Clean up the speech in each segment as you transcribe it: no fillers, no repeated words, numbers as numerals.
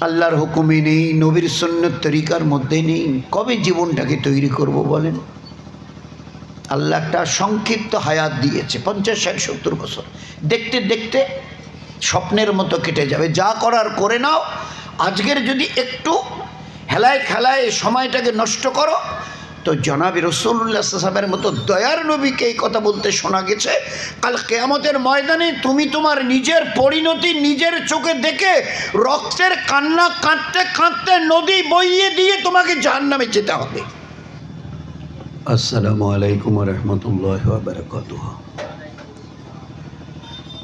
আল্লাহর হুকুমে নেই, নবীর সুন্নত তরিকার মধ্যে নেই, কবে জীবনটাকে তৈরি করব বলেন? আল্লাহ একটা সংক্ষিপ্ত হায়াত দিয়েছে, 50, 60, 70 বছর। দেখতে দেখতে স্বপ্নের মতো কেটে যাবে। যা করার করে নাও। আজকের যদি একটু হেলায় খেলায় সময়টাকে নষ্ট করো তো জনাবে রাসূলুল্লাহ সাল্লাল্লাহু আলাইহি ওয়াসাল্লামের মতো দয়ার নবীকে এই কথা বলতে শোনা গেছে, কাল কিয়ামতের ময়দানে তুমি তোমার নিজের পরিণতি নিজের চোখে দেখে রক্তের কান্না কাঁদতে কাঁদতে নদী বইয়ে দিয়ে তোমাকে জাহান্নামে যেতে হবে। আসসালামু আলাইকুম ওয়া রাহমাতুল্লাহি ওয়া বারাকাতুহু।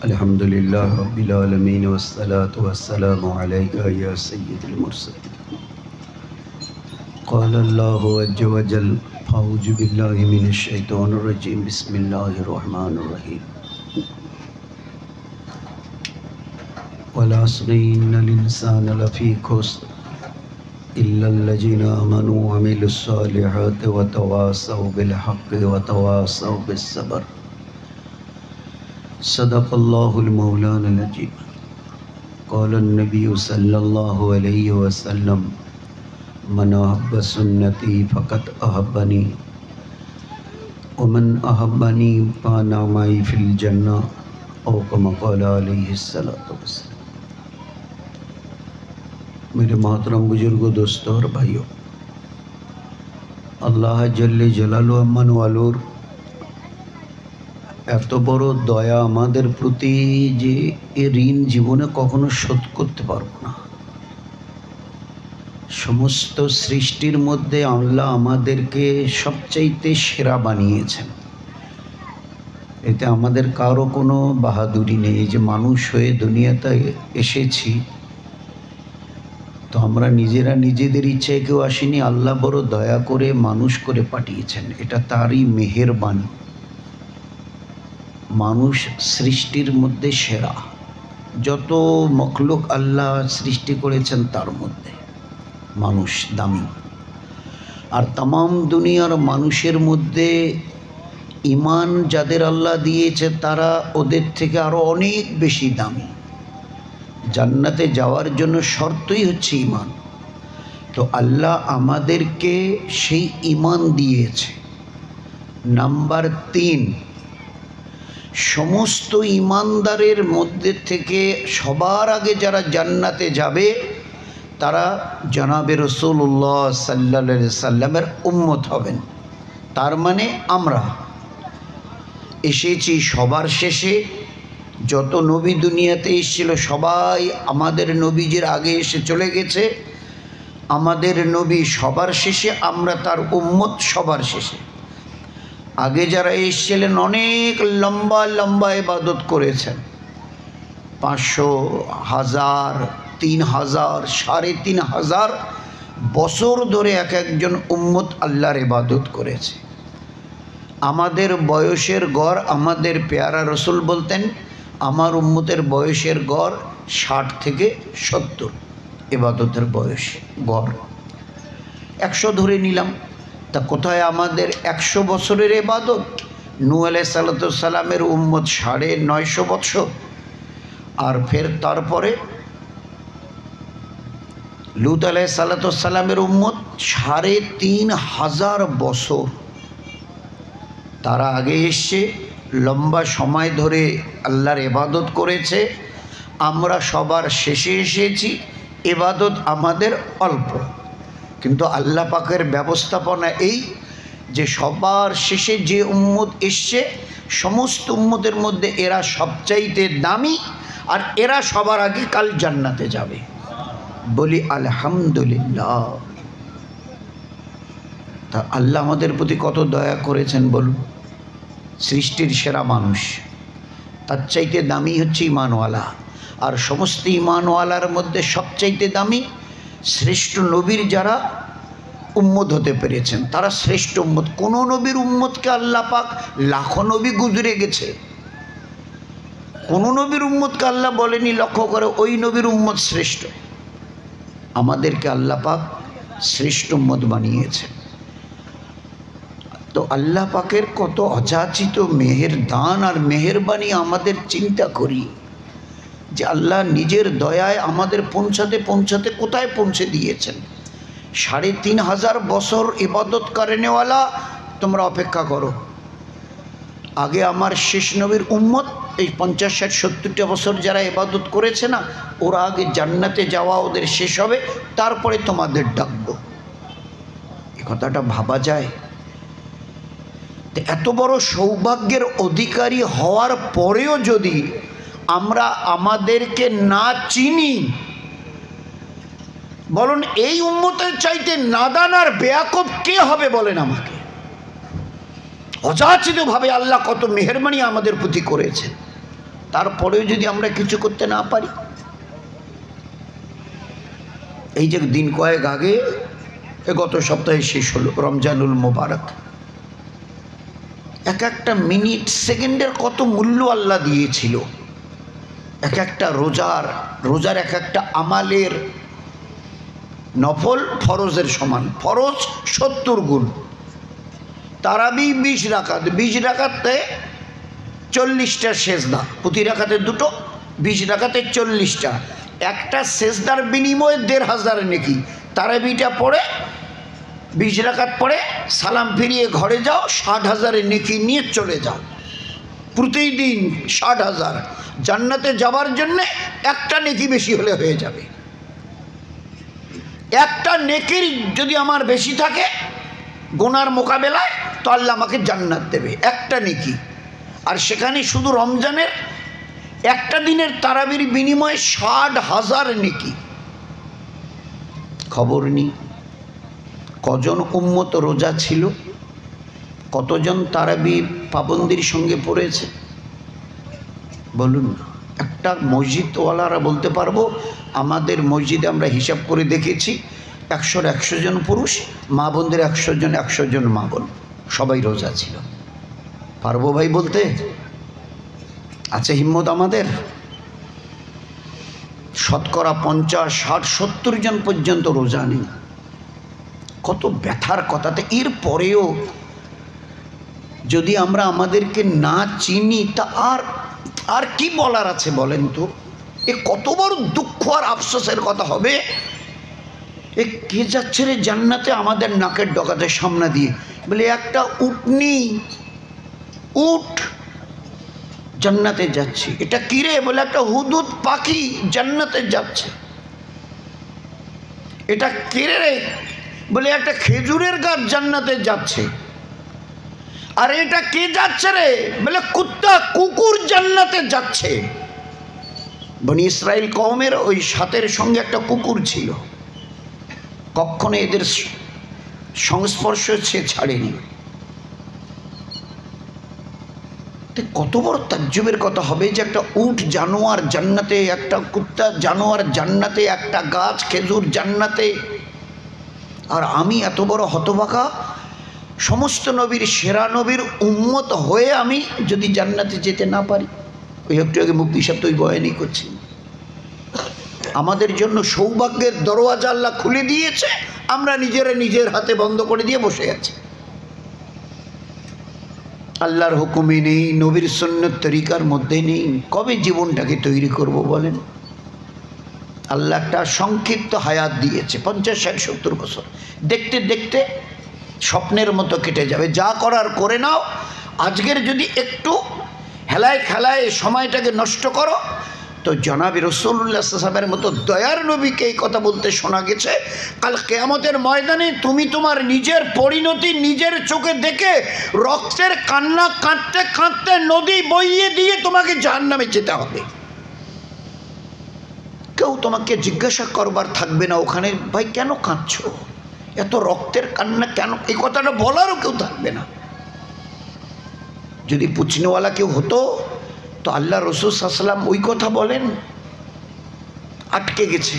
আলহামদুলিল্লাহ রাব্বিল আলামিন ওয়াস সালাতু ওয়াস সালামু আলাইকা ইয়া সাইয়্যিদুল মুরসালিন। قال الله عز وجل أعوذ بالله من الشيطان الرجيم بسم الله الرحمن الرحيم والعصر إن الإنسان لفي خسر إلا الذين آمنوا وعملوا الصالحات وتواصوا بالحق وتواصوا بالصبر صدق الله المولانا العظيم. قال النبي صلى الله عليه وسلم من أحب سنتي فقد أحبني ومن أحبني كان معي في الجنة أو كما قال عليه الصلاة والسلام. मेरे मोहतरम बुजुर्ग दोस्तों और भाइयों, अल्लाह जल्ले जलालु अम्मान वालुर এত বড় দয়া আমাদের প্রতি যে এ ঋণ জীবনে কখনো শোধ করতে পারবো না। সমস্ত সৃষ্টির মধ্যে আল্লাহ আমাদেরকে সবচাইতে সেরা বানিয়েছেন। এতে আমাদের কারো কোনো বাহাদুরি নেই। যে মানুষ হয়ে দুনিয়াতে এসেছি তো আমরা নিজেরা নিজেদের ইচ্ছায় কেউ আসিনি, আল্লাহ বড় দয়া করে মানুষ করে পাঠিয়েছেন। এটা তারই মেহেরবানি। মানুষ সৃষ্টির মধ্যে সেরা। যত মখলুক আল্লাহ সৃষ্টি করেছেন তার মধ্যে মানুষ দামি। আর তামাম দুনিয়ার মানুষের মধ্যে ঈমান যাদের আল্লাহ দিয়েছে তারা ওদের থেকে আরো অনেক বেশি দামি। জান্নাতে যাওয়ার জন্য শর্তই হচ্ছে ঈমান। তো আল্লাহ আমাদেরকে সেই ঈমান দিয়েছে। নাম্বার 3, সমস্ত ঈমানদারের মধ্যে থেকে সবার আগে যারা জান্নাতে যাবে তারা জনাবে রাসূলুল্লাহ সাল্লাল্লাহু আলাইহি সাল্লামের উম্মত হবেন। তার মানে আমরা এসেছি সবার শেষে। যত নবী দুনিয়াতে এসেছিল সবাই আমাদের নবীজির আগে এসে চলে গেছে। আমাদের নবী সবার শেষে, আমরা তার উম্মত সবার শেষে। আগে যারা এসেছিলেন অনেক লম্বা লম্বা ইবাদত করেছেন, 500, 1000, 3000, 3500 বছর ধরে এক একজন উম্মত আল্লাহর ইবাদত করেছে। আমাদের বয়সের গড়, আমাদের পেয়ারা রসুল বলতেন আমার উম্মতের বয়সের গড় 60 থেকে 70 ইবাদতের বয়স গড়। 100 ধরে নিলাম। তা কোথায় আমাদের 100 বছরের ইবাদত? নূহ আলাইহিস সালামের উম্মত 950 বছর, আর ফের তারপরে লূত আলাইহিস সালামের উম্মত 3500 বছর। তারা আগে এসে লম্বা সময় ধরে আল্লাহর ইবাদত করেছে। আমরা সবার শেষে এসেছি, ইবাদত আমাদের অল্প। কিন্তু আল্লাহ পাকের ব্যবস্থাপনা এই যে সবার শেষে যে উম্মত এসছে সমস্ত উম্মতের মধ্যে এরা সবচাইতে দামি, আর এরা সবার আগে কাল জান্নাতে যাবে। বলি আলহামদুলিল্লাহ। তা আল্লাহ আমাদের প্রতি কত দয়া করেছেন বলুন। সৃষ্টির সেরা মানুষ, তার চাইতে দামি হচ্ছে ঈমানওয়ালা। আর সমস্ত ঈমানওয়ালার মধ্যে সবচাইতে দামি শ্রেষ্ঠ নবীর যারা উম্মত হতে পেরেছেন তারা শ্রেষ্ঠ উম্মত। কোন নবীর উম্মতকে আল্লাহ পাক, লাখো নবী গুজরে গেছে, কোন নবীর উম্মতকে আল্লাহ বলেনি লক্ষ্য করে ওই নবীর উম্মত শ্রেষ্ঠ। আমাদেরকে আল্লাহ পাক শ্রেষ্ঠ উম্মত বানিয়েছে। তো আল্লাহ পাকের কত অযাচিত মেহের দান আর মেহেরবানি আমাদের চিন্তা করি। যে আল্লাহ নিজের দয়ায় আমাদের পৌঁছাতে পৌঁছাতে কোথায় পৌঁছে দিয়েছেন। ৩,৫০০ বছর ইবাদত করেনেওয়ালা তোমরা অপেক্ষা করো। আগে আমার শেষ নবীর উম্মত এই ৫০, ৬০, ৭০টা বছর যারা ইবাদত করেছে না, ওরা আগে জান্নাতে যাওয়া ওদের শেষ হবে, তারপরে তোমাদের ডাকবো। এ কথাটা ভাবা যায়? এত বড় সৌভাগ্যের অধিকারী হওয়ার পরেও যদি আমরা আমাদেরকে না চিনি, বলুন এই উম্মতের চাইতে নাদান আর বেয়াকুব কে হবে বলেন আমাকে? অযাচিতভাবে আল্লাহ কত মেহেরবানি আমাদের প্রতি করেছেন, তারপরেও যদি আমরা কিছু করতে না পারি। এই যে দিন কয়েক আগে গত সপ্তাহে শেষ হলো রমজানুল মোবারক, এক একটা মিনিট সেকেন্ডের কত মূল্য আল্লাহ দিয়েছিল। এক একটা রোজার এক একটা আমালের নফল ফরজের সমান, ফরজ ৭০ গুণ, তারাবি ২০ রাকাত, ২০ রাকাতে ৪০টা সেজদা, প্রতি রাকাতে দুটো, ২০ রাকাতে ৪০টা, একটা সেজদার বিনিময়ে ১৫০০ নেকি। তারাবিটা পড়ে ২০ রাকাত পড়ে সালাম ফিরিয়ে ঘরে যাও, ৬০,০০০ নেকি নিয়ে চলে যাও। প্রতিদিন ৬০,০০০। জান্নাতে যাবার জন্যে একটা নেকি বেশি হলে হয়ে যাবে। একটা নেকির যদি আমার বেশি থাকে গুনার মোকাবেলায়, তো আল্লাহ আমাকে জান্নাত দেবে, একটা নেকি। আর সেখানে শুধু রমজানের একটা দিনের তারাবির বিনিময়ে ৬০,০০০ নেকি। খবর নেই কজন উম্মত রোজা ছিল, কতজন তারাবি পাবন্দির সঙ্গে পড়েছে বলুন। একটা মসজিদওয়ালারা বলতে পারবো, আমাদের মসজিদে আমরা হিসাব করে দেখেছি ১০০ জন পুরুষ, মা বোনদের ১০০ জন মা বোন, সবাই রোজা ছিল। পারবো ভাই বলতে? আছে হিম্মত আমাদের? শতকরা ৫০, ৬০, ৭০ জন পর্যন্ত রোজা নেই। কত ব্যথার কথাতে। এর পরেও যদি আমরা আমাদেরকে না চিনি, তা আর কি বলার আছে বলেন তো? এ কত বড় দুঃখ আর আফসোসের কথা হবে। এ কে যাচ্ছে রে জান্নাতে আমাদের নাকের ডগাতে সামনে দিয়ে? বলে একটা উটনি, উট জান্নাতে যাচ্ছে। এটা কি রে? বলে একটা হুদুদ পাখি জান্নাতে যাচ্ছে। এটা কে রে? বলে একটা খেজুরের গাছ জান্নাতে যাচ্ছে। আর এটা কে যাচ্ছে রে? বলে কুত্তা, কুকুর জান্নাতে যাচ্ছে। বনি ইসরাইল কওমের ওই সাথের সঙ্গে একটা কুকুর ছিল, কখনো এদের সংস্পর্শ সে ছাড়েনি। কত বড় তাজ্জুবের কথা হবে যে একটা উট জানোয়ার জান্নাতে, একটা কুত্তা জানোয়ার জান্নাতে, একটা গাছ খেজুর জান্নাতে। আর আমি এত বড় হতভাগা, সমস্ত নবীর সেরা নবীর উম্মত হয়ে আমি যদি জান্নাতে যেতে না পারি। ওই একটু আগে মুফতি সাহেব তো ওই বয়ানই করছি। আমাদের জন্য সৌভাগ্যের দরওয়াজা আল্লাহ খুলে দিয়েছে, আমরা নিজের হাতে বন্ধ করে দিয়ে বসে আছি। আল্লাহর হুকুমে নেই, নবীর সুন্নত তরিকার মধ্যে নেই। কবে জীবনটাকে তৈরি করব বলেন? আল্লাহ একটা সংক্ষিপ্ত হায়াত দিয়েছে, ৫০, ৬০, ৭০ বছর। দেখতে দেখতে স্বপ্নের মতো কেটে যাবে। যা করার করে নাও। আজকের যদি একটু হেলায় খেলায় সময়টাকে নষ্ট করো, তো জনাবি রাসূলুল্লাহ সাল্লাল্লাহু আলাইহি ওয়াসাল্লামের মতো দয়ার নবীকে এই কথা বলতে শোনা গেছে, কাল কিয়ামতের ময়দানে তুমি তোমার নিজের পরিণতি নিজের চোখে দেখে রক্তের কান্না কাঁদতে কাঁদতে নদী বইয়ে দিয়ে তোমাকে জাহান্নামে যেতে হবে। কেউ তোমাকে জিজ্ঞাসা করবার থাকবে না ওখানে, ভাই কেন কাঁদছো, এত রক্তের কান্না কেন? এই কথাটা বলারও কেউ থাকবে না। যদি পুছনেওয়ালা কেউ হতো তো আল্লাহ রসুল সাল্লাল্লাহু আলাইহি ওয়াসাল্লাম ওই কথা বলেন, আটকে গেছে।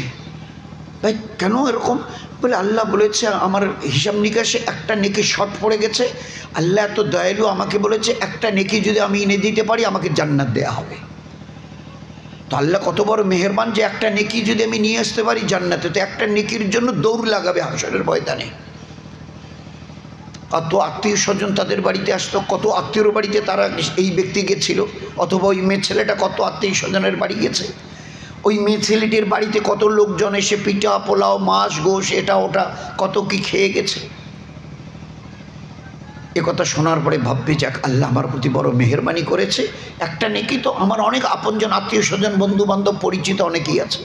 ভাই কেন এরকম? বলে আল্লাহ বলেছে আমার হিসাব নিকাশে একটা নেকি শর্ট পড়ে গেছে। আল্লাহ এত দয়ালু, আমাকে বলেছে একটা নেকি যদি আমি এনে দিতে পারি আমাকে জান্নাত দেয়া হবে। তো আল্লাহ কত বড় মেহেরবান যে একটা নেকি যদি আমি নিয়ে আসতে পারি জান্নাতে, তো একটা নেকির জন্য দৌড় লাগাবে হাসরের ময়দানে। কত আত্মীয় স্বজন তাদের বাড়িতে আসতো, কত আত্মীয়র বাড়িতে তারা এই ব্যক্তি গেছিল, অথবা ওই মেয়ে ছেলেটা কত আত্মীয় স্বজনের বাড়ি গেছে। ওই মেয়ে ছেলেটির বাড়িতে কত লোকজন এসে পিঠা পোলাও মাছ গোশ এটা ওটা কত কি খেয়ে গেছে। এ কথা শোনার পরে ভাববে যাক আল্লাহ আমার প্রতি বড় মেহেরবানি করেছে, একটা নেকি তো আমার অনেক আপনজন আত্মীয় স্বজন বন্ধু বান্ধব পরিচিত অনেকেই আছে,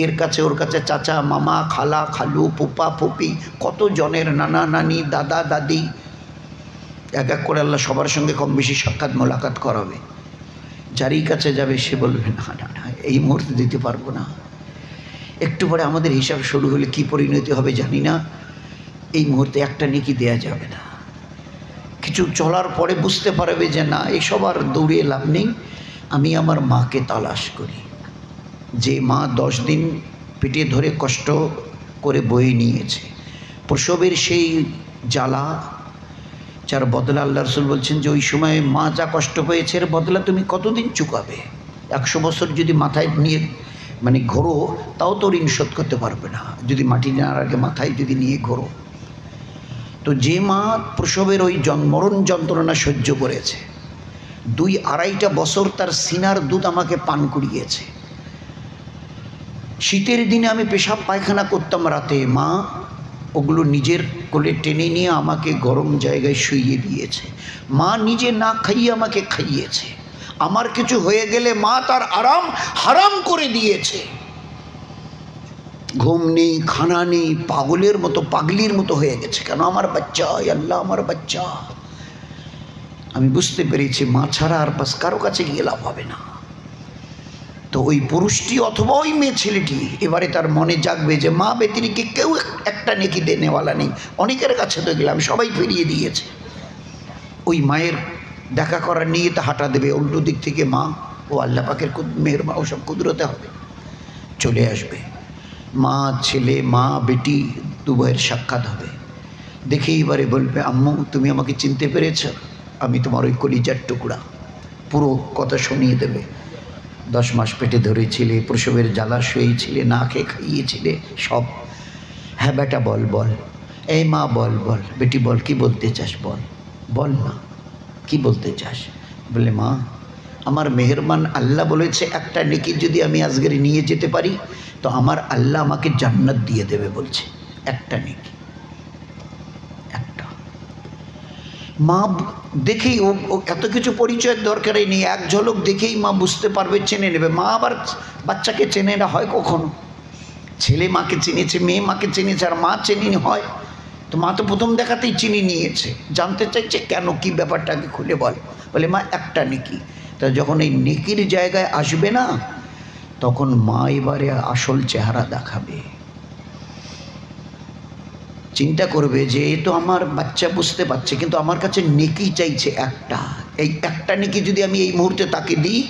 এর কাছে ওর কাছে চাচা মামা খালা খালু ফুপা ফুপি কত জনের নানা নানি দাদা দাদি এক এক করে আল্লাহ সবার সঙ্গে কম বেশি সাক্ষাৎ মোলাকাত করাবে। যারই কাছে যাবে সে বলবে না না না এই মুহূর্তে দিতে পারবো না, একটু পরে আমাদের হিসাব শুরু হলে কি পরিণতি হবে জানি না, এই মুহূর্তে একটা নেকি দেয়া যাবে না। কিছু চলার পরে বুঝতে পারবে যে না এসব আর দৌড়িয়ে লাভ নেই, আমি আমার মাকে তালাশ করি, যে মা 10 দিন পেটে ধরে কষ্ট করে বয়ে নিয়েছে, প্রসবের সেই জ্বালা যার বদলা আল্লাহ রসুল বলছেন যে ওই সময় মা যা কষ্ট পেয়েছে এর বদলা তুমি কতদিন চুকাবে, 100 বছর যদি মাথায় নিয়ে মানে ঘোরো তাও তো ঋণ শোধ করতে পারবে না, যদি মাটি নেওয়ার আগে মাথায় যদি নিয়ে ঘোরো। তো যে মা প্রসবের ওই মরণ যন্ত্রণা সহ্য করেছে, 2-2.5 বছর তার সিনার দুধ আমাকে পান করিয়েছে, শীতের দিনে আমি পেশাব পায়খানা করতাম রাতে, মা ওগুলো নিজের কোলে টেনে নিয়ে আমাকে গরম জায়গায় শুইয়ে দিয়েছে, মা নিজে না খাইয়ে আমাকে খাইয়েছে, আমার কিছু হয়ে গেলে মা তার আরাম হারাম করে দিয়েছে, ঘুম নেই খানা নেই পাগলের মতো পাগলির মতো হয়ে গেছে, কেন আমার বাচ্চা আল্লাহ আমার বাচ্চা। আমি বুঝতে পেরেছি মা ছাড়া আর বাস কারো কাছে গিয়ে লাভ হবে না। তো ওই পুরুষটি অথবা ওই মেয়ে ছেলেটি এবারে তার মনে জাগবে যে মা ব্যতিরিকে কেউ একটা নেকি দেনেওয়ালা নেই, অনেকের কাছে তো গেলাম সবাই ফিরিয়ে দিয়েছে, ওই মায়ের দেখা করার নিয়ে তো হাঁটা দেবে, উল্টো দিক থেকে মা ও আল্লাহ পাকের মেয়ের মা ওসব কুদরতে হবে চলে আসবে, মা ছেলে মা বেটি দুবয়ের সাক্ষাৎ হবে, দেখে এবারে বলবে আম্মু তুমি আমাকে চিনতে পেরেছ, আমি তোমার ওই কলিজার টুকরা, পুরো কথা শুনিয়ে দেবে, 10 মাস পেটে ধরেছিলে, প্রসবের জ্বালা শুয়েছিলে, না খেয়ে খাইয়েছিলে সব, হ্যাঁ বেটা বল বল, এই মা বল বল, বেটি বল কি বলতে চাস বল বল না কি বলতে চাস, বলে মা আমার মেহেরবান আল্লাহ বলেছে একটা নেকি যদি আমি আজকের নিয়ে যেতে পারি তো আমার আল্লাহ আমাকে জান্নাত দিয়ে দেবে বলছে, একটা নেকি একটা। মা দেখেই ও এত কিছু পরিচয়ের দরকারই নেই, এক ঝলক দেখেই মা বুঝতে পারবে চেনে নেবে। মা আবার বাচ্চাকে চেনে না হয় কখনো, ছেলে মাকে চিনেছে মেয়ে মাকে চিনেছে আর মা চেনে হয়, তো মা তো প্রথম দেখাতেই চিনি নিয়েছে, জানতে চাইছে কেন কি ব্যাপারটাকে খুলে বল, বলে মা একটা নেকি। তা যখন এই নেকির জায়গায় আসবে না তখন মা এবারে আসল চেহারা দেখাবে, চিন্তা করবে যে এ তো আমার বাচ্চা বুঝতে পারছে কিন্তু আমার কাছে নেকি চাইছে একটা, এই একটা নেকি যদি আমি এই মুহূর্তে তাকে দিই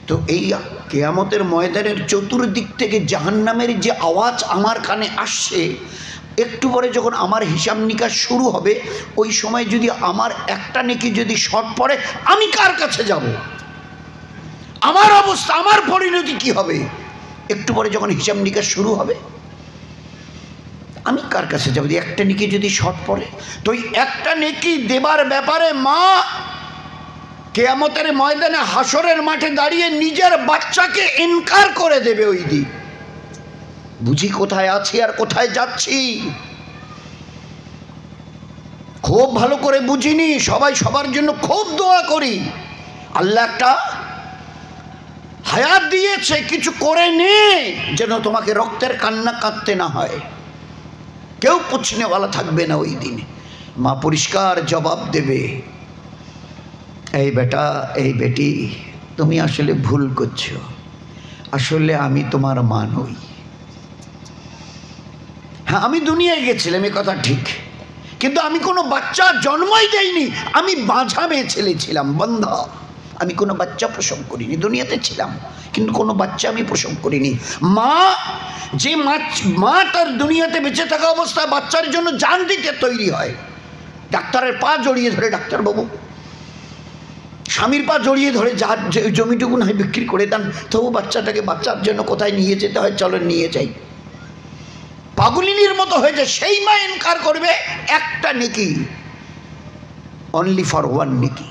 তো এই কিয়ামতের ময়দানের চতুর্দিক থেকে জাহান্নামের যে আওয়াজ আমার কানে আসছে, একটু পরে যখন আমার হিসাব নিকাশ শুরু হবে ওই সময় যদি আমার একটা নেকি যদি শর্ট পড়ে আমি কার কাছে যাব, আমার অবস্থা আমার পরিণতি কি হবে, একটু পরে যখন হিসাব নিকাশ শুরু হবে আমি কার কাছে যাব, একটা নেকি যদি শর্ট পড়ে। তো ওই একটা নেকি দেবার ব্যাপারে মা কিয়ামতের ময়দানে হাসরের মাঠে দাঁড়িয়ে নিজের বাচ্চাকে ইনকার করে দেবে ওই দিন, বুঝি কোথায় আছি আর কোথায় যাচ্ছি, খুব ভালো করে বুঝিনি, সবাই সবার জন্য খুব দোয়া করি, আল্লাহ একটা হায়াত দিয়েছে কিছু করে নে যেন তোমাকে রক্তের কান্না কাঁদতে না হয়, কেউ পুছনেওয়ালা থাকবে না ওই দিনে, মা পরিষ্কার জবাব দেবে এই বেটা এই বেটি তুমি আসলে ভুল করছো, আসলে আমি তোমার মা নই, হ্যাঁ আমি দুনিয়ায় গেছিলাম এ কথা ঠিক, কিন্তু আমি কোনো বাচ্চা জন্মই দেইনি, আমি বাঁঝা মেয়ে ছেলে ছিলাম বন্ধা, আমি কোনো বাচ্চা প্রসব করিনি, দুনিয়াতে ছিলাম কিন্তু কোনো বাচ্চা আমি প্রসব করিনি। মা যে মা তার দুনিয়াতে বেঁচে থাকা অবস্থায় বাচ্চার জন্য জান দিতে তৈরি হয়, ডাক্তারের পা জড়িয়ে ধরে ডাক্তারবাবু, স্বামীর পা জড়িয়ে ধরে যার জমিটুকু নয় বিক্রি করে দেন তবু বাচ্চাটাকে বাচ্চার জন্য কোথায় নিয়ে যেতে হয় চলো নিয়ে যাই, পাগলিনীর মতো হয়ে যায়, সেই মা ইনকার করবে একটা নেকি, অনলি ফর ওয়ান নেকি।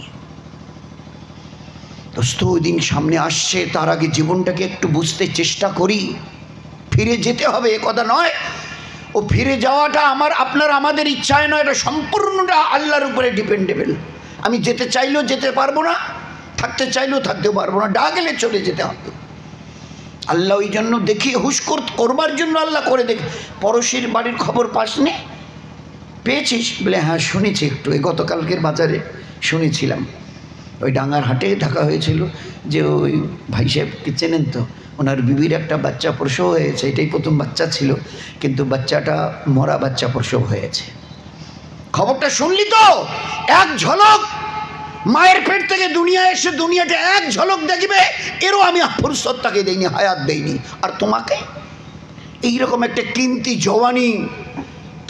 দোস্ত ওই দিন সামনে আসছে, তার আগে জীবনটাকে একটু বুঝতে চেষ্টা করি। ফিরে যেতে হবে এ কথা নয়, ও ফিরে যাওয়াটা আপনার আমাদের ইচ্ছায় নয়, এটা সম্পূর্ণটা আল্লাহর উপরে ডিপেন্ডেবল। আমি যেতে চাইলেও যেতে পারবো না, থাকতে চাইলেও থাকতে পারবো না, গেলে চলে যেতে হবে। আল্লাহ ওই জন্য দেখি হুশ করবার জন্য আল্লাহ করে দেখি। পড়োশির বাড়ির খবর পাসনি, পেয়েছিস? বলে হ্যাঁ শুনেছি, একটু এই গতকালকের বাজারে শুনেছিলাম, ওই ডাঙ্গার হাটে থাকা হয়েছিল, যে ওই ভাই সাহেবকে চেনেন তো, ওনার বিবির একটা বাচ্চা প্রসব হয়েছে, এটাই প্রথম বাচ্চা ছিল, কিন্তু বাচ্চাটা মরা বাচ্চা প্রসব হয়েছে। খবরটা শুনলি তো? এক ঝলক মায়ের পেট থেকে দুনিয়া এসে দুনিয়াটা এক ঝলক দেখবে, এরও আমি ফুরসত তাকে দেইনি, হায়াত দেইনি। আর তোমাকে এইরকম একটা কিমতি জওয়ানি,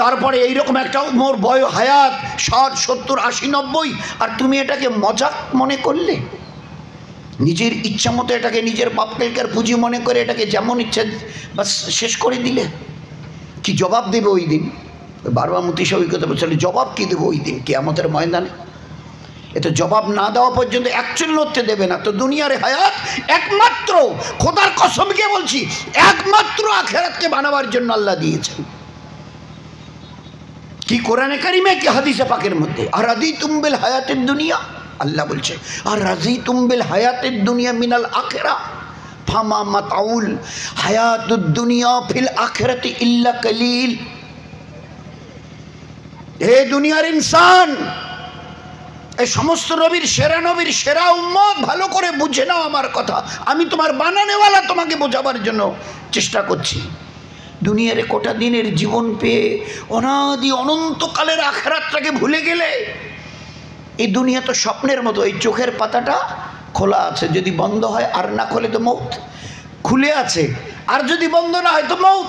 তারপরে এইরকম একটা মোর বয় হায়াত 60, 70, 80, 90, আর তুমি এটাকে মজাক মনে করলে, নিজের ইচ্ছা মতো এটাকে নিজের বাপকেলকার পুঁজি মনে করে এটাকে যেমন ইচ্ছা বাস শেষ করে দিলে। কি জবাব দেবে ওই দিন? বারবার মুফতি সাহেব কথা বলছিল, জবাব কি দেবো ওই দিন কিয়ামতের ময়দানে? এত জবাব না দেওয়া পর্যন্ত অ্যাকচুয়াল লড়তে দেবে না। তো দুনিয়ার হায়াত একমাত্র, খোদার কসমকে বলছি, একমাত্র আখিরাতকে বানাবার জন্য আল্লাহ দিয়েছেন। কি কোরআনে কারিমে কি হাদিসে পাকের মধ্যে, আর রাদিতুম বিল হায়াতিদ দুনিয়া, আল্লাহ বলছে আর রাদিতুম বিল হায়াতিদ দুনিয়া মিনাল আখিরা ফামা মাতাউল হায়াতুদ দুনিয়া ফিল আখিরাতি ইল্লা কলিল। হে দুনিয়ার ইনসান, এই সমস্ত নবীর সেরা উম্মত, ভালো করে বুঝে নাও আমার কথা, আমি তোমার বানানেওয়ালা, তোমাকে বোঝাবার জন্য চেষ্টা করছি। দুনিয়ার কোটা দিনের জীবন পেয়ে অনাদি অনন্তকালের আখিরাতটাকে ভুলে গেলে, এই দুনিয়া তো স্বপ্নের মতো, এই চোখের পাতাটা খোলা আছে, যদি বন্ধ হয় আর না খোলে তো মৌত, খুলে আছে আর যদি বন্ধ না হয় তো মৌত।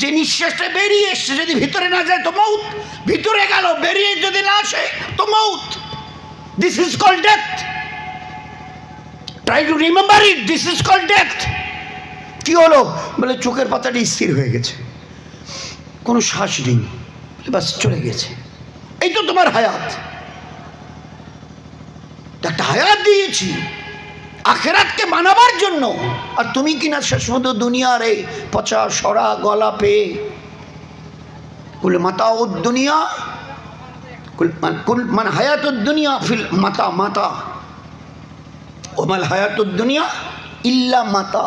যে নিঃশ্বাসটা বেরিয়ে এসছে যদি ভিতরে না যায় তো মৌত, ভিতরে গেল বেরিয়ে যদি না আসে তো মৌত। This is called death, try to remember it, this is called death. কি হলো? বলে চোখের পাতাটি স্থির হয়ে গেছে, কোনো শ্বাস নেই, বাস চলে গেছে। এই তো তোমার হায়াত, একটা হায়াত দিয়েছি আখিরাতকে বানাবার জন্য, আর তুমি কিনা শেষ মতো দুনিয়ার এই পচা সরা গলা পেয়ে কুল মাতাউদ দুনিয়া, কুল মান হায়াতুদ দুনিয়া ফিল মাতা মাতা ওমাল হায়াতুদ দুনিয়া ইল্লা মাতা।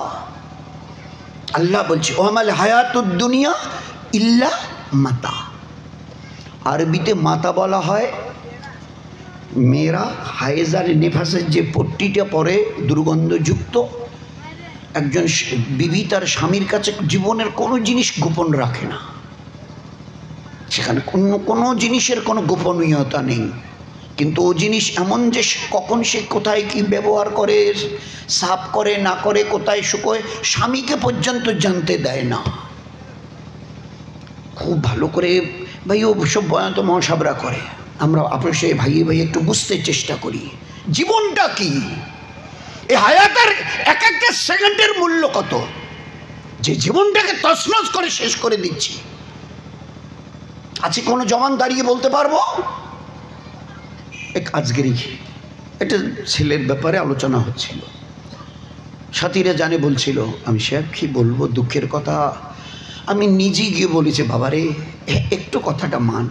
আল্লাহ বলছে ওমাল হায়াতুদ দুনিয়া ইল্লা মাতা। আরবিতে মাতা বলা হয়, মেয়েরা হায়েজার নেফাসের যে পট্টিটা পরে দুর্গন্ধযুক্ত, একজন বিবি তার স্বামীর কাছে জীবনের কোনো জিনিস গোপন রাখে না, সেখানে কোনো জিনিসের কোনো গোপনীয়তা নেই, কিন্তু ও জিনিস এমন যে কখন সে কোথায় কি ব্যবহার করে, সাফ করে না করে, কোথায় শুকোয়, স্বামীকে পর্যন্ত জানতে দেয় না। খুব ভালো করে ভাই ও সব বয়ান তো মহাসাবরা করে, আমরা আপনার সে ভাইয়ে ভাই একটু বুঝতে চেষ্টা করি জীবনটা কি, এই হায়াতের এক একটা সেকেন্ডের মূল্য কত, যে জীবনটাকে তছনছ করে শেষ করে দিচ্ছি। আছে কোনো জওয়ান দাঁড়িয়ে বলতে পারবো? আজকেরই একটা ছেলের ব্যাপারে আলোচনা হচ্ছিল, সাথীরা জানে বলছিল, আমি সাহেব কি বলবো দুঃখের কথা, আমি নিজে গিয়ে বলেছি বাবারে একটু কথাটা মান,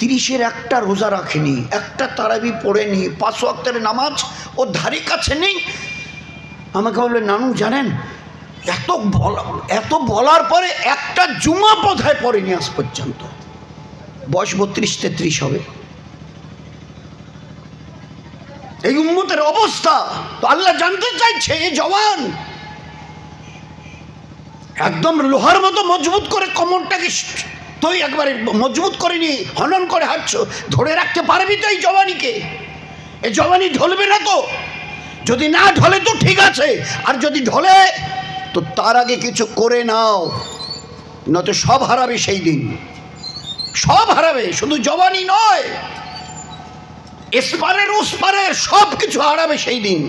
30-এর একটা রোজা রাখেনি, একটা তারাবি পড়েনি, 5 ওয়াক্তের নামাজ ও ধারে কাছে নেই। আমাকে বলবে নানু জানেন এত বলার পরে একটা জুমা বোধহয় পড়েনি আজ পর্যন্ত, বয়স 32-33 হবে। এই উম্মতের অবস্থা তো আল্লাহ জানতে চাইছে, এই জওয়ান একদম লোহার মতো মজবুত করে কোমরটাকে তুই একবারে মজবুত করে নি, হনন করে হাঁটছো, ধরে রাখতে পারবি তো এই জওয়ানিকে? এই জওয়ানি ঢলবে না তো? যদি না ঢলে তো ঠিক আছে, আর যদি ঢলে তো তার আগে কিছু করে নাও, নয়তো সব হারাবে সেই দিন, সব হারাবে, শুধু জওয়ানি নয়, এসপারের ওসপারের সব কিছু হারাবে সেই দিন।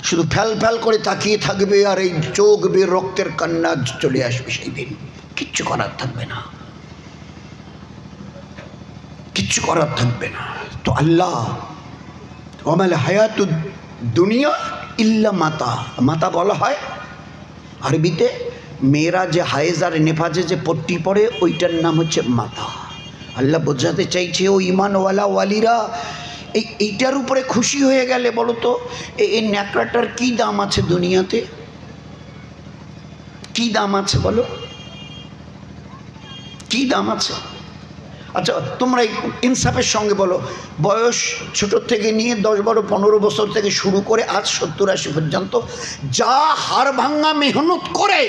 শুধু ফ্যাল ফ্যাল করে তাকিয়ে থাকবে, আর এই চোখ বেয়ে রক্তের কান্না চলে আসবে সেই দিন, কিচ্ছু করার থাকবে না, কিচ্ছু করার থাকবে না। তো আল্লাহ ওমাল হায়াতুদ দুনিয়া ইল্লা মাতা, মাতা বলা হয় আরবিতে। মেয়েরা যে হায়েজ আর নেফাজে যে পট্টি পরে ওইটার নাম হচ্ছে মাতা। আল্লাহ বোঝাতে চাইছে ও ইমানওয়ালা ওয়ালিরা, এইটার উপরে খুশি হয়ে গেলে বলো তো এই ন্যাকড়াটার কী দাম আছে দুনিয়াতে? কি দাম আছে বলো, কি দাম আছে? আচ্ছা তোমরা ইনসাফের সঙ্গে বলো, বয়স ছোট থেকে নিয়ে 10-12-15 বছর থেকে শুরু করে আজ 70-80 পর্যন্ত যা হাড় ভাঙা মেহনত করে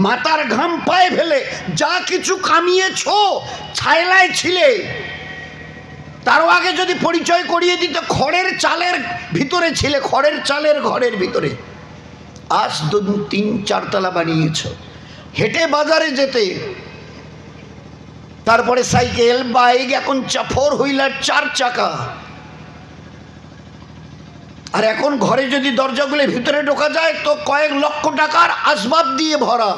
মাথার ঘাম পায়ে ফেলে যা কিছু কামিয়েছ, ছাইলায় ছিলে, তারও আগে যদি পরিচয় করিয়ে দিত খড়ের চালের ভিতরে ছিলে, খড়ের চালের ঘরের ভিতরে, আজ 2-3-4 তলা বানিয়েছ। হেঁটে বাজারে যেতে, তারপরে সাইকেল, বাইক, এখন 4 হুইলার 4 চাকা, আর এখন ঘরে যদি দরজাগুলো ভিতরে ঢোকা যায় তো কয়েক লক্ষ টাকার আসবাব দিয়ে ভরা।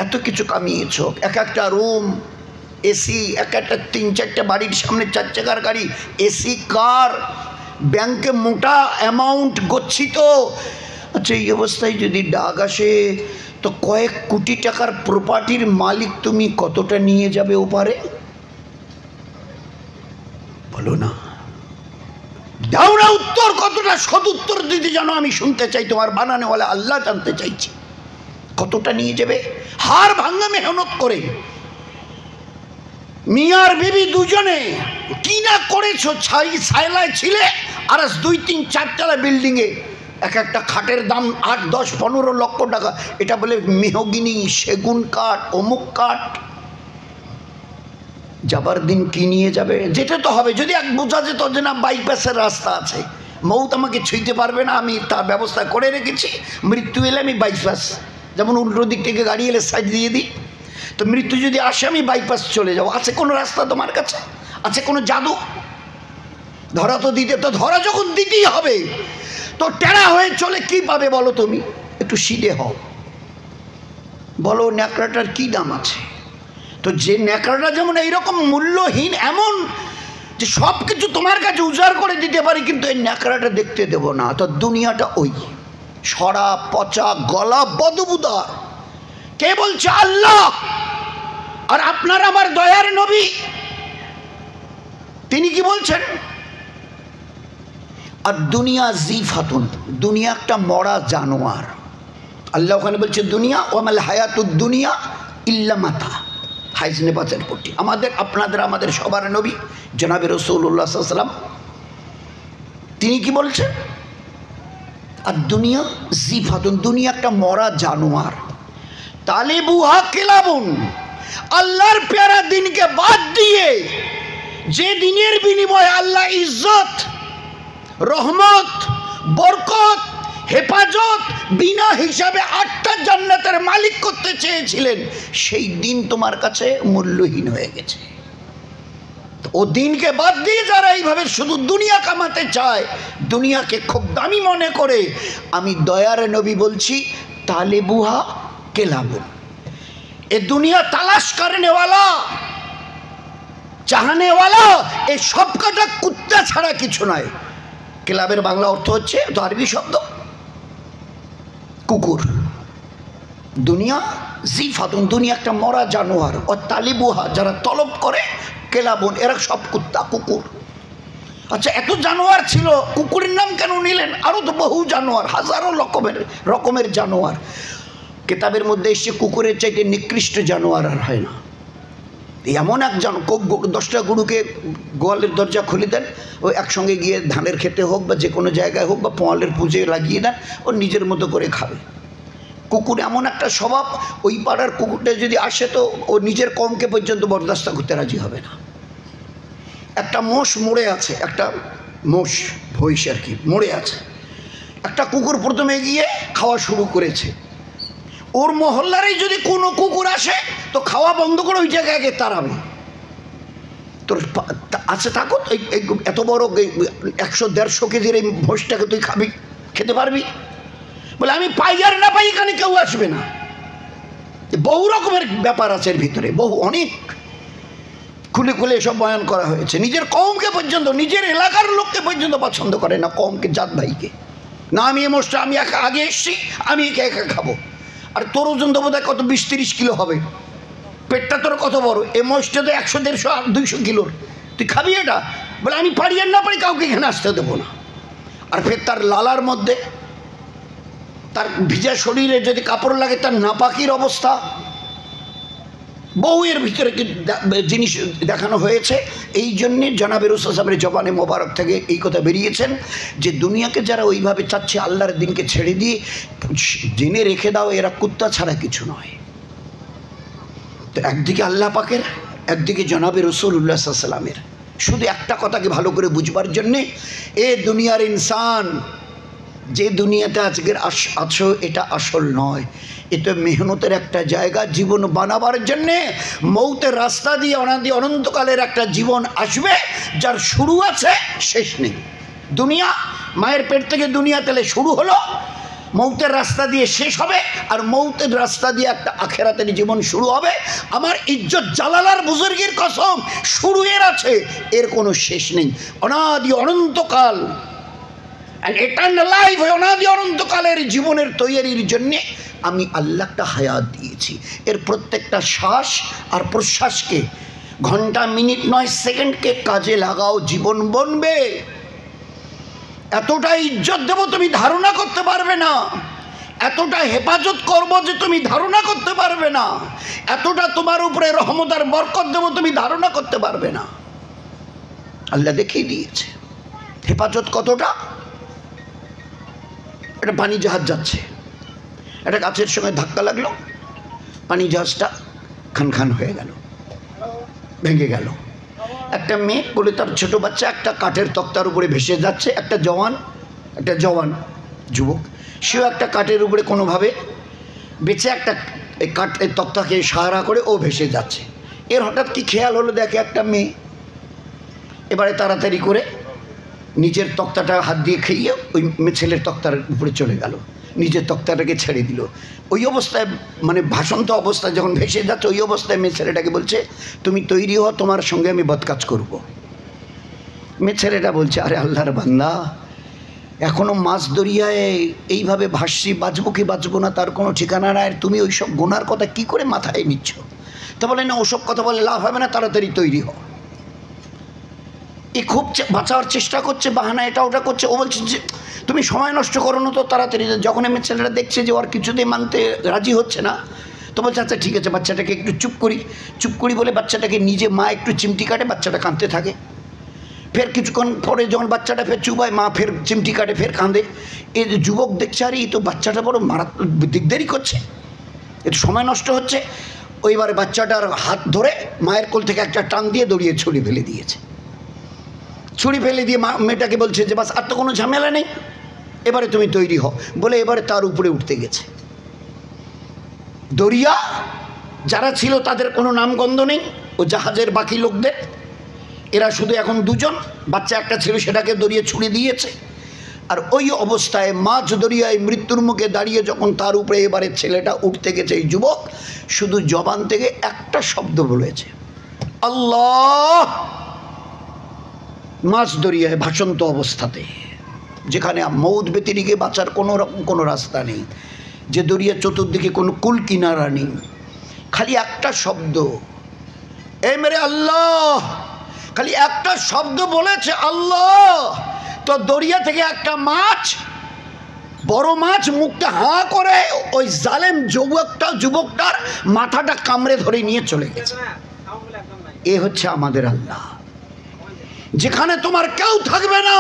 এত কিছু কামিয়েছ, এক একটা রুম, এসি, এক একটা 3-4টা বাড়ির সামনে 4 চাকার গাড়ি, এসি, কার, ব্যাংকে মোটা অ্যামাউন্ট গচ্ছিত। আচ্ছা এই অবস্থায় যদি ডাক আসে তো কয়েক কোটি টাকার প্রপার্টির মালিক তুমি কতটা নিয়ে যাবে ওপারে বলো না? দাও না উত্তর, কতটা সদুত্তর দিতে জানো আমি শুনতে চাই, তোমার বানানেওয়ালা আল্লাহ জানতে চাইছি কতটা নিয়ে যাবে। হাড় ভাঙা মেহনত করে মিয়ার বিবি দুজনে কি না করেছো, ছাইলায় ছিলে, আর 2-3-4 তলা বিল্ডিংয়ে এক একটা খাটের দাম 8-10-15 লক্ষ টাকা। এটা বলে মেহগিনি, সেগুন কাঠ, অমুক কাঠ। যাবার দিন কি নিয়ে যাবে? যেতে তো হবে। যদি এক বোঝা যেত যে না বাইপাসের রাস্তা আছে, মৌত আমাকে ছুঁইতে পারবে না, আমি তার ব্যবস্থা করে রেখেছি, মৃত্যু এলে আমি বাইপাস, যেমন উল্টো দিক থেকে গাড়ি এলে সাইড দিয়ে দিই, তো মৃত্যু যদি আসে আমি বাইপাস চলে যাবো। আছে কোনো রাস্তা তোমার কাছে? আছে কোনো জাদু? ধরা তো দিতে, তো ধরা যখন দিতেই হবে তো টেরা হয়ে চলে কি পাবে বলো? তুমি একটু সিধে হও, বলো ন্যাকড়াটার কি দাম আছে? তো যে ন্যাকড়াটা যেমন এইরকম মূল্যহীন, এমন যে সব কিছু তোমার কাছে উজাড় করে দিতে পারি, কিন্তু এই ন্যাকড়াটা দেখতে দেব না। তো দুনিয়াটা ওই সরা, পচা, গলা, বদবুদার। কে বলছে? আল্লাহ। আর আপনার আমার দয়ার নবী তিনি কি বলছেন? আর দুনিয়া জিফাতুন, দুনিয়া একটা মরা জানোয়ার। আল্লাহ ওখানে বলছে দুনিয়া ওয়ামাল হায়াতুদ দুনিয়া ইল্লা মাতা। হাইজনে বাঁচার পট্টি আমাদের, আপনাদের, আমাদের সবার নবী জনাবে রাসূলুল্লাহ সাল্লাল্লাহু আলাইহি ওয়াসাল্লাম তিনি কি বলছেন? আর দুনিয়া জিফাতুন, দুনিয়া একটা মরা জানোয়ার। তালিবুহা কিলাবুন, আল্লাহর প্যারা দিনকে বাদ দিয়ে যে দিনের বিনিময়ে আল্লাহ ইজ্জত, রহমত, বরকত, হেফাজত বিনা হিসাবে 8টা জান্নাতের মালিক করতে চেয়েছিলেন, সেই দিন তোমার কাছে মূল্যহীন হয়ে গেছে। ও দিনকে বাদ দিয়ে যারা এইভাবে শুধু দুনিয়া কামাতে চায়, দুনিয়াকে খুব দামি মনে করে, আমি দয়ার নবী বলছি তালেবুহা কেলাবুন, এ দুনিয়া তালাশ করেনেওয়ালা, চাহানেওয়ালা, এই সব কটা কুত্তা ছাড়া কিছু নয়। কেলাবের বাংলা অর্থ হচ্ছে, তো আরবি শব্দ কুকুর। দুনিয়া জিফাতুন, দুনিয়া একটা মরা জানোয়ার। ও তালিবুহা, যারা তলব করে, কেলাবুন, এরা সব কুত্তা, কুকুর। আচ্ছা এত জানোয়ার ছিল, কুকুরের নাম কেন নিলেন? আরও তো বহু জানোয়ার, হাজারো রকমের জানোয়ার। কেতাবের মধ্যে এসে কুকুরের চাইতে নিকৃষ্ট জানোয়ার আর হয় না। এমন এক 10টা গরুকে গোয়ালের দরজা খুলে দেন, ও একসঙ্গে গিয়ে ধানের খেতে হোক বা যে কোনো জায়গায় হোক বা পোয়ালের পুজোয় লাগিয়ে দেন, ও নিজের মতো করে খাবে। কুকুর এমন একটা স্বভাব, ওই পাড়ার কুকুরটা যদি আসে তো ও নিজের কমকে পর্যন্ত বরদাস্ত করতে রাজি হবে না। একটা মোষ মরে আছে, একটা মোষ ভৈষ আর কি মরে আছে, একটা কুকুর প্রথমে গিয়ে খাওয়া শুরু করেছে। ওর মহল্লারই যদি কোনো কুকুর আসে তো খাওয়া বন্ধ করে ওই জায়গায় তাড়াবে। তোর আছে থাকো, এত বড় 100-150 কেজির এই ভোজটাকে তুই খাবি, খেতে পারবি? বলে আমি পাই আর না পাই, এখানে কেউ আসবে না। বহু রকমের ব্যাপার আছে এর ভিতরে, বহু, অনেক খুলে খুলে এসব বয়ান করা হয়েছে। নিজের কওমকে পর্যন্ত, নিজের এলাকার লোককে পর্যন্ত পছন্দ করে না, কওমকে, জাত ভাইকে। না আমি এই মোষটা আমি একা আগে এসছি, আমি একা একা খাবো। আর তোর ওজন তো বোধহয় কত 20-30 কিলো হবে, পেটটা তোর কত বড়, এই মোষটা তো 100-150-200 কিলোর, তুই খাবি এটা? বলে আমি পারি আর না পারি কাউকে এখানে আসতে দেবো না। আর ফের তার লালার মধ্যে, তার ভিজা শরীরে যদি কাপড় লাগে তার নাপাকির অবস্থা, বউয়ের ভিতরে জিনিস দেখানো হয়েছে। এই জন্যে জনাবে রাসূল সাহেবের জবানে মোবারক থেকে এই কথা বেরিয়েছেন যে দুনিয়াকে যারা ওইভাবে চাচ্ছে আল্লাহর দিনকে ছেড়ে দিয়ে জেনে রেখে দাও এরা কুত্তা ছাড়া কিছু নয়। তো একদিকে আল্লাহ পাকের, একদিকে জনাবে রাসূলুল্লাহ সাল্লাল্লাহু আলাইহি ওয়াসাল্লামের। শুধু একটা কথাকে ভালো করে বুঝবার জন্যে, এ দুনিয়ার ইনসান, যে দুনিয়াতে আজকের আছো এটা আসল নয়, এটা মেহনতের একটা জায়গা। জীবন বানাবার জন্যে মৌতের রাস্তা দিয়ে অনাদি অনন্তকালের একটা জীবন আসবে যার শুরু আছে শেষ নেই। দুনিয়া মায়ের পেট থেকে দুনিয়া তেলে শুরু হলো, মৌতের রাস্তা দিয়ে শেষ হবে, আর মৌতের রাস্তা দিয়ে একটা আখেরাতের জীবন শুরু হবে। আমার ইজ্জত জালালার বুজুর্গের কসম, শুরু এর আছে, এর কোনো শেষ নেই। অনাদি অনন্তকাল, এটার্নাল লাইফ, অনাদি অনন্তকালের জীবনের তৈরির জন্যে আমি আল্লাহ একটা হায়াত দিয়েছি। এর প্রত্যেকটা শ্বাস আর প্রশ্বাসকে, ঘন্টা মিনিট নয় সেকেন্ডকে কাজে লাগাও, জীবন বনবে। এতটা ইজ্জত দেব তুমি ধারণা করতে পারবে না, এতটা হেফাজত করব যে তুমি ধারণা করতে পারবে না, এতটা তোমার উপরে রহমত আর বরকত দেব তুমি ধারণা করতে পারবে না। আল্লাহ দেখিয়ে দিয়েছে হেফাজত কতটা। একটা পানি জাহাজ যাচ্ছে, একটা গাছের সঙ্গে ধাক্কা লাগলো, পানি জাহাজটা খান খান হয়ে গেল, ভেঙে গেল। একটা মেয়ে বলে তার ছোট বাচ্চা একটা কাঠের তক্তার উপরে ভেসে যাচ্ছে, একটা জওয়ান যুবক, সেও একটা কাঠের উপরে কোনোভাবে বেঁচে একটা কাঠের তক্তাকে সাহারা করে ও ভেসে যাচ্ছে। এর হঠাৎ কি খেয়াল হলো, দেখে একটা মেয়ে, এবারে তাড়াতাড়ি করে নিজের তক্তাটা হাত দিয়ে খেয়ে ওই ছেলের তক্তার উপরে চলে গেল, নিজের তক্তাটাকে ছেড়ে দিল। ওই অবস্থায় মানে ভাসন্ত অবস্থায় যখন ভেসে যাচ্ছে, ওই অবস্থায় মেয়ে ছেলেটাকে বলছে তুমি তৈরি হও, তোমার সঙ্গে আমি বদকাজ করব। মেয়ে ছেলেটা বলছে আরে আল্লাহর বান্দা, এখনও মাছ দরিয়ায় এইভাবে ভাসছি, বাঁচবো কি বাঁচবো না তার কোনো ঠিকানা নাই, তুমি ওই সব গুনার কথা কি করে মাথায় নিচ্ছ? তা বলে না, ওসব কথা বলে লাভ হবে না, তাড়াতাড়ি তৈরি হও। এ খুব বাঁচার চেষ্টা করছে, বাহানা এটা ওটা করছে। ও বলছে যে তুমি সময় নষ্ট করো না তো, তাড়াতাড়ি। যখন এমনি ছেলেটা দেখছে যে ওর কিছুতেই মানতে রাজি হচ্ছে না, তো বলছে আচ্ছা ঠিক আছে, বাচ্চাটাকে একটু চুপ করি বলে বাচ্চাটাকে নিজে মা একটু চিমটি কাটে, বাচ্চাটা কাঁদতে থাকে। ফের কিছুক্ষণ পরে যখন বাচ্চাটা ফের চুপ হয়, মা ফের চিমটি কাটে, ফের কাঁদে। এই যে যুবক দেখছে আরে এই তো বাচ্চাটা বড় মারাত্মক দিকদারি করছে, একটু সময় নষ্ট হচ্ছে। ওইবারে বাচ্চাটার হাত ধরে মায়ের কোল থেকে একটা টান দিয়ে দড়িয়ে ছুরি ফেলে দিয়েছে। ছুরি ফেলে দিয়ে মেয়েটাকে বলছে যে বাস আর তো কোনো ঝামেলা নেই, এবারে তুমি তৈরি হও বলে এবারে তার উপরে উঠতে গেছে। দরিয়া যারা ছিল তাদের কোনো নামগন্ধ নেই, ও জাহাজের বাকি লোকদের, এরা শুধু এখন দুজন, বাচ্চা একটা ছিল সেটাকে দরিয়ে ছুড়ে দিয়েছে। আর ওই অবস্থায় মাঝ দরিয়ায় মৃত্যুর মুখে দাঁড়িয়ে যখন তার উপরে এবারে ছেলেটা উঠতে গেছে, এই যুবক শুধু জবান থেকে একটা শব্দ বলেছে, আল্লাহ। মাছ দরিয়ায় ভাসন্ত অবস্থাতে, যেখানে মৌত ব্যতিরিকে বাঁচার কোনো রকম কোনো রাস্তা নেই, যে দরিয়া চতুর্দিকে কোনো কুল কিনারা নেই, খালি একটা শব্দ, এ মেরে আল্লাহ, খালি একটা শব্দ বলেছে আল্লাহ। তো দরিয়া থেকে একটা মাছ, বড় মাছ, মুখটা হাঁ করে ওই জালেম যুবকটার মাথাটা কামড়ে ধরে নিয়ে চলে গেছে। এ হচ্ছে আমাদের আল্লাহ, যেখানে তোমার কেউ থাকবে না।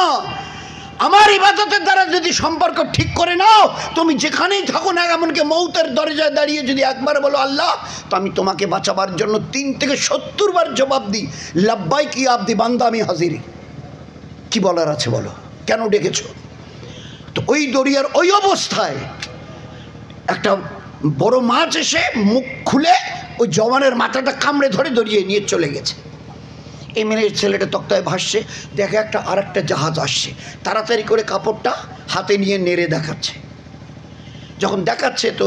আমার ইবাদতের দ্বারা যদি সম্পর্ক ঠিক করে নাও, তুমি যেখানেই থাকো না, এমনকি মৌতের দরজায় দাঁড়িয়ে যদি একবার বলো আল্লাহ, তো আমি তোমাকে বাঁচাবার জন্য 3 থেকে 70 বার জবাব দিই, লাব্বাই কি আবদি বান্দা আমি হাজির। কি বলার আছে বলো, কেন ডেকেছো? তো ওই দরিয়ার ওই অবস্থায় একটা বড় মাছ এসে মুখ খুলে ওই জওয়ানের মাথাটা কামড়ে ধরে দরিয়ে নিয়ে চলে গেছে। এই মেয়ের ছেলেটা তক্তায় ভাসছে, দেখে আর একটা জাহাজ আসছে, তাড়াতাড়ি করে কাপড়টা হাতে নিয়ে নেড়ে দেখাচ্ছে। যখন দেখাচ্ছে তো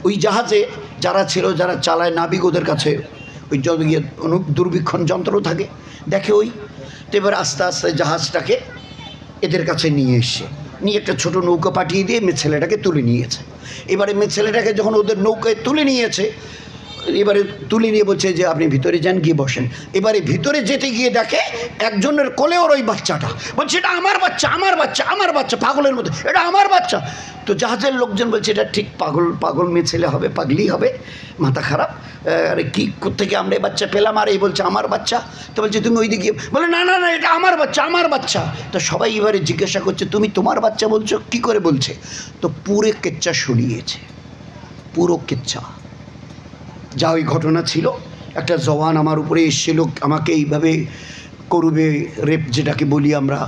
ওই জাহাজে যারা ছিল, যারা চালায় নাবিক, ওদের কাছে ওই দূরবীক্ষণ যন্ত্র থাকে, দেখে ওই। তো এবার আস্তে আস্তে জাহাজটাকে এদের কাছে নিয়ে এসছে, নিয়ে একটা ছোট নৌকা পাঠিয়ে দিয়ে মেয়ে ছেলেটাকে তুলে নিয়েছে। এবারে মেয়ে ছেলেটাকে যখন ওদের নৌকায় তুলে নিয়েছে, এবারে তুলে নিয়ে বলছে যে আপনি ভিতরে যান, গিয়ে বসেন। এবারে ভিতরে যেতে গিয়ে দেখে একজনের কোলে ওর ওই বাচ্চাটা, বলছে এটা আমার বাচ্চা, আমার বাচ্চা, আমার বাচ্চা, পাগলের মতো, এটা আমার বাচ্চা। তো জাহাজের লোকজন বলছে এটা ঠিক পাগল মেয়ে ছেলে হবে, পাগলি হবে, মাথা খারাপ, আরে কী কোত্থেকে আমরা এই বাচ্চা পেলাম, আর এই বলছে আমার বাচ্চা। তো বলছে তুমি ওই দিকে, বলে না না না এটা আমার বাচ্চা, আমার বাচ্চা। তো সবাই এবারে জিজ্ঞাসা করছে তুমি তোমার বাচ্চা বলছো, কি করে বলছে? তো পুরো কেচ্চা শুনিয়েছে, পুরো কেচ্চা যা ওই ঘটনা ছিল। একটা জওয়ান আমার উপরে এসেছিল, আমাকে এইভাবে করবে, রেপ যেটাকে বলি আমরা,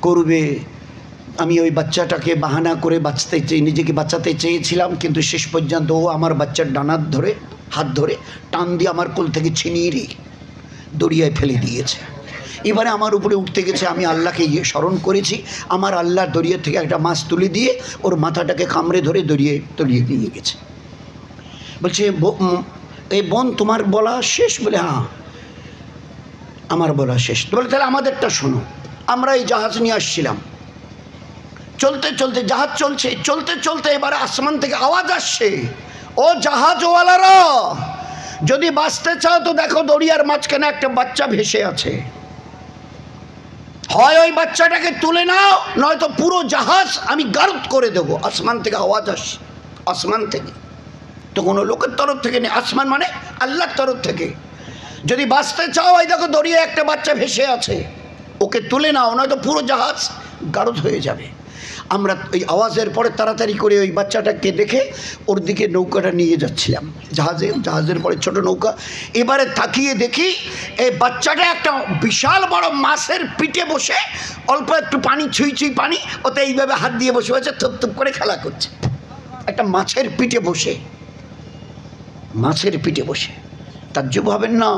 করবে। আমি ওই বাচ্চাটাকে বাহানা করে নিজেকে বাঁচাতে চেয়েছিলাম, কিন্তু শেষ পর্যন্ত ও আমার বাচ্চার ডানার ধরে হাত ধরে টান দিয়ে আমার কোল থেকে ছিনিয়ে দরিয়ায় ফেলে দিয়েছে। এবারে আমার উপরে উঠতে গেছে, আমি আল্লাহকে স্মরণ করেছি, আমার আল্লাহ দরিয়া থেকে একটা মাছ তুলে দিয়ে ওর মাথাটাকে কামড়ে ধরে তলিয়ে নিয়ে গেছে। বলছে এই বোন তোমার বলা শেষ? বলে হ্যাঁ আমার বলা শেষ। বলে তাহলে আমাদেরটা শোনো। আমরা এই জাহাজ নিয়ে আসছিলাম, চলতে চলতে জাহাজ চলছে, চলতে চলতে এবারে আসমান থেকে আওয়াজ আসছে, ও জাহাজওয়ালারা যদি বাঁচতে চাও তো দেখো দরিয়ার মাঝখানে একটা বাচ্চা ভেসে আছে, হয় ওই বাচ্চাটাকে তুলে নাও, নয়তো পুরো জাহাজ আমি গারদ করে দেবো। আসমান থেকে আওয়াজ আসছে, আসমান থেকে, তো কোনো লোকের তরফ থেকে নেই, আসমান মানে আল্লাহর তরফ থেকে। যদি বাঁচতে চাও এই দেখো দরিয়ায় একটা বাচ্চা ভেসে আছে, ওকে তুলে নাও, নয়তো পুরো জাহাজ গারদ হয়ে যাবে। আমরা ওই আওয়াজের পরে তাড়াতাড়ি করে ওই বাচ্চাটাকে দেখে ওর দিকে নৌকাটা নিয়ে যাচ্ছিলাম, জাহাজের পরে ছোট নৌকা। এবারে তাকিয়ে দেখি এই বাচ্চাটা একটা বিশাল বড় মাছের পিঠে বসে, অল্প একটু পানি, ছুঁই পানি, ওতে এইভাবে হাত দিয়ে বসে হয়েছে, থুপ করে খেলা করছে। একটা মাছের পিঠে বসে, মাছের পিঠে বসে। তাজ্জুব হবেন না,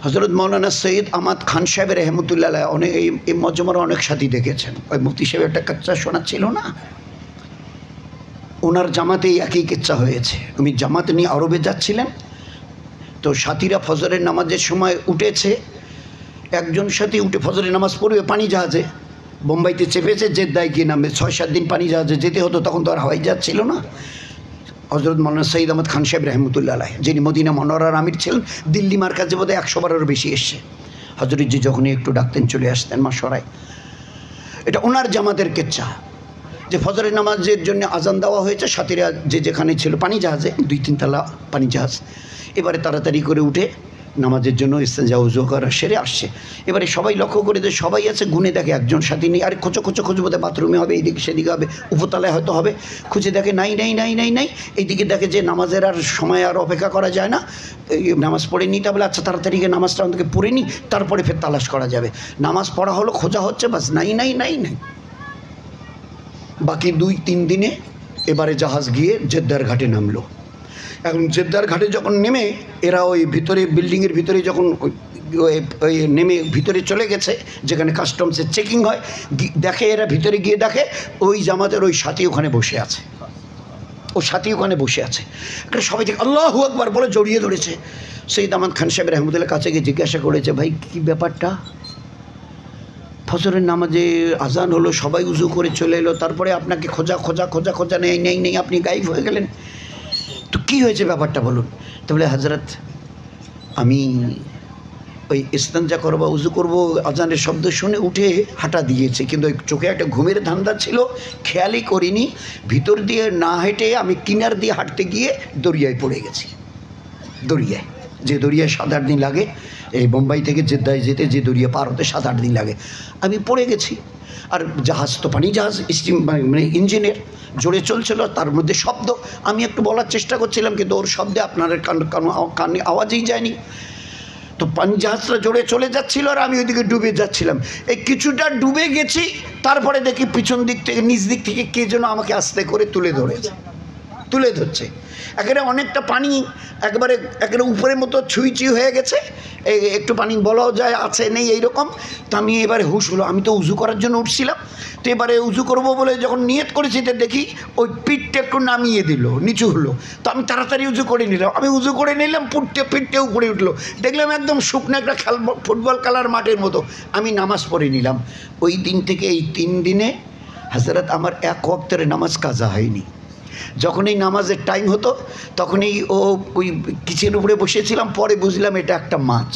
হজরত মৌলানা সৈয়দ আহমদ খান সাহেব রহমতুল্লাহ অনেক এই মজমার অনেক সাথী দেখেছেন। ওই মুফতি সাহেব একটা কাচ্চা শোনা ছিল না, ওনার জামাতেই একই কিচ্ছা হয়েছে। উনি জামাত নিয়ে আরবে যাচ্ছিলেন, তো সাথীরা ফজরের নামাজের সময় উঠেছে, একজন সাথী উঠে ফজরের নামাজ পড়বে পানি জাহাজে, বোম্বাইতে চেপেছে, জেদ্দায় গিয়ে নামবে। 6-7 দিন পানি জাহাজে যেতে হতো, তখন তো আর হাওয়াই জাহাজ ছিল না। হজরত মৌলানা সৈয়দ আহমদ খান সাহেব রহমতুল্লাহ আলাইহি, যিনি মদিনা মনোয়ারার আমির ছিলেন, দিল্লি মার্কাজে বোধহয় 100 বারেরও বেশি এসছে। হজরতজি যখনই একটু ডাকতেন চলে আসতেন মাসরায়। এটা ওনার জামাতের কেচ্ছা, যে ফজরের নামাজের জন্য আজান দেওয়া হয়েছে, সাথীরা যে যেখানে ছিল পানি জাহাজে, 2-3 তলা পানি জাহাজ, এবারে তাড়াতাড়ি করে উঠে নামাজের জন্য ইস্তেঞ্জা ওযু করা সেরে আসছে। এবারে সবাই লক্ষ্য করে যে সবাই আছে, গুনে দেখে একজন সাথী নেই। আর খুঁজে বোধহয় বাথরুমে হবে, এইদিকে সেদিকে হবে, উপতলায় হয়তো হবে, খুঁজে দেখে নাই। এইদিকে দেখে যে নামাজের আর সময় আর অপেক্ষা করা যায় না, নামাজ পড়ে নিতে বলে আচ্ছা তাড়াতাড়ি নামাজটা আমাদেরকে পড়ে নিই, তারপরে ফের তালাশ করা যাবে। নামাজ পড়া হলো, খোঁজা হচ্ছে, বাস নাই। বাকি 2-3 দিনে এবারে জাহাজ গিয়ে জেদ্দার ঘাটে নামলো। এখন জেদ্দার ঘাটে যখন নেমে এরা ওই ভিতরে বিল্ডিংয়ের ভিতরে যখন ওই নেমে ভিতরে চলে গেছে, যেখানে কাস্টমসের চেকিং হয়, দেখে এরা ভিতরে গিয়ে দেখে ওই জামাতের ওই সাথী ওখানে বসে আছে, একটা সবাই থেকে আল্লাহু আকবার বলে জড়িয়ে ধরেছে। সৈয়দ আহমদ খান সাহেব রহমতুল্লাহ কাছে গিয়ে জিজ্ঞাসা করেছে, ভাই কী ব্যাপারটা? ফজরের নামাজে আজান হলো, সবাই উজু করে চলে এলো, তারপরে আপনাকে খোঁজা নেই, আপনি গায়েব হয়ে গেলেন, তো কী হয়েছে ব্যাপারটা বলুন। তো বলে হজরত আমি ওই ইস্তেঞ্জা করবো, উজু করবো, আজানের শব্দ শুনে উঠে হাঁটা দিয়েছে, কিন্তু ওই চোখে একটা ঘুমের ধান্দা ছিল, খেয়ালই করিনি। ভিতর দিয়ে না হেঁটে আমি কিনার দিয়ে হাঁটতে গিয়ে দরিয়ায় পড়ে গেছি। যে দরিয়ায় 7-8 দিন লাগে, এই বোম্বাই থেকে জেদ্দায় যেতে যে দরিয়া পার হতে 7-8 দিন লাগে, আমি পড়ে গেছি। আর জাহাজ তো পানি জাহাজ, স্টিম মানে ইঞ্জিনের জোরে চলছিল, তার মধ্যে শব্দ, আমি একটু বলার চেষ্টা করছিলাম, কিন্তু ওর শব্দে আপনার কানে আওয়াজই যায়নি। তো পানি জাহাজটা জোরে চলে যাচ্ছিল আর আমি ওইদিকে ডুবে যাচ্ছিলাম। এই কিছুটা ডুবে গেছি, তারপরে দেখি পিছন দিক থেকে, নিচ দিক থেকে কে যেন আমাকে আস্তে করে তুলে ধরেছে। তুলে ধরছে। একেবারে অনেকটা পানি একবারে উপরের মতো ছুঁই হয়ে গেছে, একটু পানি বলাও যায় আছে নেই এইরকম। তো আমি এবারে হুশ হলো, আমি তো উজু করার জন্য উঠছিলাম, তো এবারে উজু করবো বলে যখন নিয়ত করেছি তো দেখি ওই পিঠটা একটু নামিয়ে দিল, নিচু হলো। তো আমি তাড়াতাড়ি উজু করে নিলাম, আমি উজু করে নিলাম, পিঠটা উপরে উঠলো, দেখলাম একদম শুকনো একটা ফুটবল খেলার মাঠের মতো। আমি নামাজ পড়ে নিলাম। ওই দিন থেকে এই 3 দিনে হযরত আমার এক ওয়াক্তের নামাজ কাজা হয়নি। যখন এই নামাজের টাইম হতো তখনই ওই কিচের উপরে বসেছিলাম, পরে বুঝলাম এটা একটা মাছ।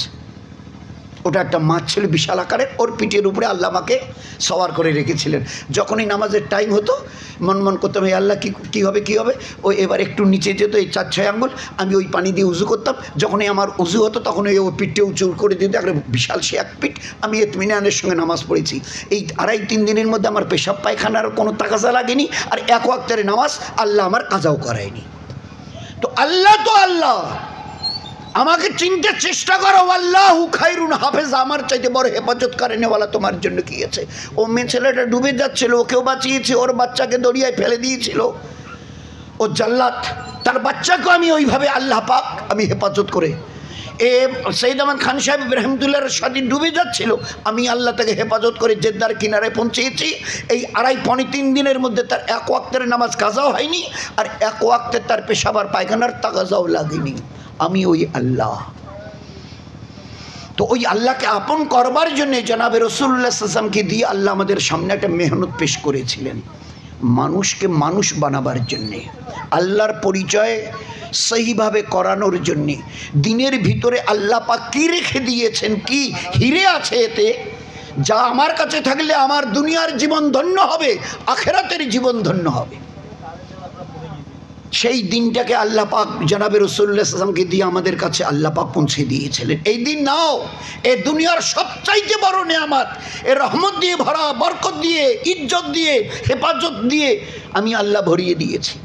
ওটা একটা মাছ ছিল বিশাল আকারের, ওর পিঠের উপরে আল্লাহ আমাকে সওয়ার করে রেখেছিলেন। যখনই নামাজের টাইম হতো মন করতাম এই আল্লাহ কী হবে। ওই এবার একটু নিচে যেত এই 4-6 আঙ্গুল, আমি ওই পানি দিয়ে উজু করতাম। যখনই আমার উজু হতো তখন ওই পিঠে উঁচু করে দিত, একটা বিশাল সে এক পিঠ। আমি ইতমিনানের সঙ্গে নামাজ পড়েছি। এই 2.5-3 দিনের মধ্যে আমার পেশাব পায়খানার কোনো তাকাজা লাগেনি, আর এক ওয়াক্তের নামাজ আল্লাহ আমার কাজাও করায়নি। তো আল্লাহ আমাকে চিনতে চেষ্টা করো। আল্লাহু খায়রুন হাফেজ, আমার চাইতে বড় হেফাজত করেনেওয়ালা তোমার জন্য কি আছে। ও মেয়ে ছেলেটা ডুবে যাচ্ছিল, ওকেও বাঁচিয়েছে, ওর বাচ্চাকে দরিয়ায় ফেলে দিয়েছিল, ও জাল্লাত, তার বাচ্চাকেও আমি ওইভাবে আল্লাহ পাক আমি হেফাজত করে। সৈয়দ আহমদ খান সাহেব রহমতুল্লাহর সাথে ডুবে যাচ্ছিল, আমি আল্লাহ তাকে হেফাজত করে জেদ্দার কিনারে পৌঁছেছি। এই 2.5-3 দিনের মধ্যে তার এক ওয়াক্তের নামাজ কাজাও হয়নি, আর এক ওয়াক্তের তার পেশাবার পায়খানার তাকাজাও লাগেনি। আমি ওই আল্লাহ। তো ওই আল্লাহকে আপন করবার জন্যে জনাবে রাসূলুল্লাহ সাল্লাল্লাহু আলাইহি ওয়াসাল্লামকে দিয়ে আল্লাহ আমাদের সামনে একটা মেহনত পেশ করেছিলেন, মানুষকে মানুষ বানাবার জন্যে, আল্লাহর পরিচয় সহিভাবে করানোর জন্যে। দিনের ভিতরে আল্লাহ পাক কী রেখে দিয়েছেন, কি হিরে আছে এতে, যা আমার কাছে থাকলে আমার দুনিয়ার জীবন ধন্য হবে, আখেরাতের জীবন ধন্য হবে। সেই দিনটাকে আল্লাহ পাক জনাবে রাসূলুল্লাহ সাল্লাল্লাহু আলাইহি ওয়াসাল্লামকে দিয়ে আমাদের কাছে আল্লাহ পাক পৌঁছে দিয়েছিলেন। এই দিন নাও, এ দুনিয়ার সবচাইতে বড় নেয়ামত, এ রহমত দিয়ে ভরা, বরকত দিয়ে, ইজ্জত দিয়ে, হেফাজত দিয়ে আমি আল্লাহ ভরিয়ে দিয়েছি।